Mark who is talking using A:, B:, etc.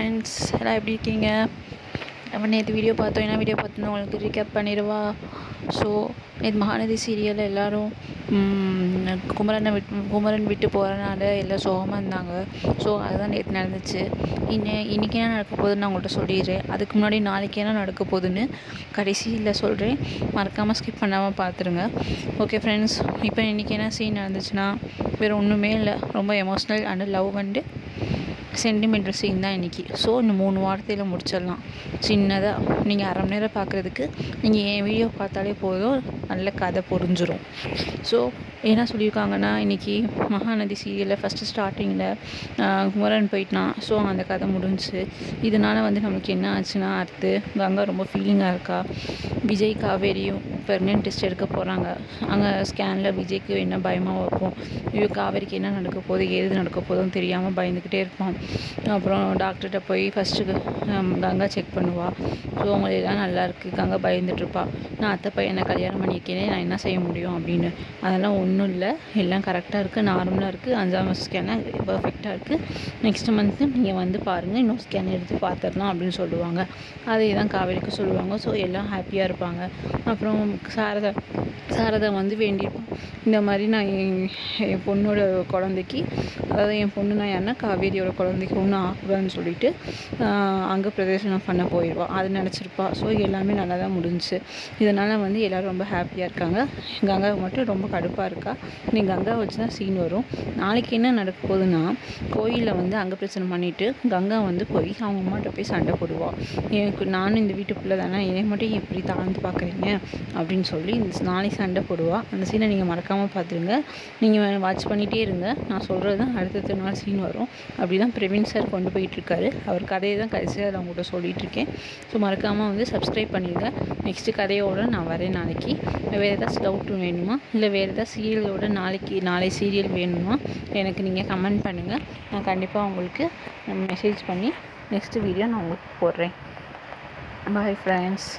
A: Friends, எல்லாம் எப்படி இருக்கீங்க? நம்ம நேற்று வீடியோ பார்த்தோம். என்ன வீடியோ பார்த்தோன்னா உங்களுக்கு ரீகேப் பண்ணிடுவா. ஸோ நேற்று மகாநதி சீரியலில் எல்லோரும் குமரன் விட்டு போகிறனால எல்லாம் சோகமாக இருந்தாங்க. ஸோ அதுதான் நேற்று நடந்துச்சு. இன்றைக்கி என்ன நடக்க போகுதுன்னு நான் உங்கள்கிட்ட சொல்லிடுறேன். அதுக்கு முன்னாடி நாளைக்கு என்ன நடக்க போகுதுன்னு கடைசியில் சொல்கிறேன். மறக்காமல் ஸ்கிப் பண்ணாமல் பார்த்துருங்க. ஓகே ஃப்ரெண்ட்ஸ், இப்போ இன்றைக்கி என்ன சீன் நடந்துச்சுன்னா வேறு ஒன்றுமே இல்லை. ரொம்ப emotional and love and sentimental scene தான் இன்றைக்கி. ஸோ இந்த 3 வார்த்தையில் முடிச்சிடலாம். சின்னதாக நீங்கள் அரை மணி நேரம் பார்க்குறதுக்கு நீங்கள் என் வீடியோ பார்த்தாலே போதும், நல்ல கதை புரிஞ்சிடும். ஸோ என்ன சொல்லியிருக்காங்கன்னா, இன்றைக்கி மகாநதி சீரியலில் ஃபஸ்ட்டு ஸ்டார்டிங்கில் குமரன் போயிட்டான். ஸோ அந்த கதை முடிஞ்சிச்சு. இதனால் நம்மளுக்கு என்ன ஆச்சுன்னா, அடுத்து கங்கா ரொம்ப ஃபீலிங்காக இருக்கா. விஜய் காவேரியும் ப்ரெக்னென்ட் டெஸ்ட் எடுக்க போகிறாங்க. அங்கே ஸ்கேனில் விஜய்க்கு என்ன பயமாக இருக்கும், ஐயோ காவேரிக்கு என்ன நடக்க போகுது, ஏது நடக்க போதுன்னு தெரியாமல் பயந்துக்கிட்டே இருப்பான். அப்புறம் டாக்டர்கிட்ட போய் ஃபஸ்ட்டு கங்கா செக் பண்ணுவாள். ஸோ அவங்களெல்லாம் நல்லாயிருக்கு. கங்கா பயந்துட்டுருப்பா, நான் அத்தை பையனை கல்யாணம் பண்ணியிருக்கேனே, நான் என்ன செய்ய முடியும் அப்படின்னு. அதெல்லாம் ஒன்றும் இல்லை, எல்லாம் கரெக்டாக இருக்குது, நார்மலாக இருக்குது. 5ஆம் மாதம் ஸ்கேன் பர்ஃபெக்டாக இருக்குது. நெக்ஸ்ட் மந்த்து நீங்கள் பாருங்கள், இன்னும் ஸ்கேன் எடுத்து பார்த்துடலாம் அப்படின்னு சொல்லுவாங்க. அதே தான் காவேரிக்கு சொல்லுவாங்க. ஸோ எல்லாம் ஹாப்பியாக இருப்பாங்க. அப்புறம் சாரதா வேண்டியிருப்பான், இந்த மாதிரி நான் என் பொண்ணோட குழந்தைக்கு, அதாவது என் பொண்ணு நான் யாருன்னா காவேரியோட குழந்தைக்கு ஒன்றும் ஆகக்கூடாதுன்னு சொல்லிட்டு அங்கே பிரதேசனம் பண்ண போயிடுவாள். அது நினச்சிருப்பா. ஸோ எல்லாமே நல்லா தான் முடிஞ்சிச்சு. இதனால் எல்லோரும் ரொம்ப ஹாப்பியாக இருக்காங்க. கங்கா மட்டும் ரொம்ப கடுப்பாக இருக்கா. நீ கங்கா வச்சு தான் சீன் வரும். நாளைக்கு என்ன நடக்க போகுதுன்னா, கோயிலில் அங்கே பிரச்சனை பண்ணிவிட்டு கங்கா போய் அவங்க அம்மாட்ட போய் சண்டை போடுவாள். எனக்கு நானும் இந்த வீட்டுக்குள்ளே தானே, என்னை மட்டும் எப்படி தாழ்ந்து பார்க்குறீங்க அப்படின்னு சொல்லி நாளைக்கு சண்டை போடுவாள். அந்த சீனை நீங்கள் மறக்காமல் பார்த்துருங்க. நீங்கள் வாட்ச் பண்ணிகிட்டே இருங்க. நான் சொல்கிறது தான் அடுத்த நாள் சீன் வரும். அப்படி தான் பிரவீன் சார் கொண்டு போயிட்டுருக்காரு. அவர் கதையை தான் கடைசியாக நான் உங்கள்கிட்ட சொல்லிகிட்ருக்கேன். ஸோ மறக்காமல் சப்ஸ்கிரைப் பண்ணிடுங்க. நெக்ஸ்ட்டு கதையோடு நான் வரேன் நாளைக்கு. வேறு ஏதாச்சும் டவுட் வேணுமா, இல்லை வேறு ஏதாவது சீரியலோட நாளை சீரியல் வேணுமா எனக்கு நீங்கள் கமெண்ட் பண்ணுங்கள். நான் கண்டிப்பாக உங்களுக்கு மெசேஜ் பண்ணி நெக்ஸ்ட்டு வீடியோ நான் உங்களுக்கு போடுறேன். Bye friends.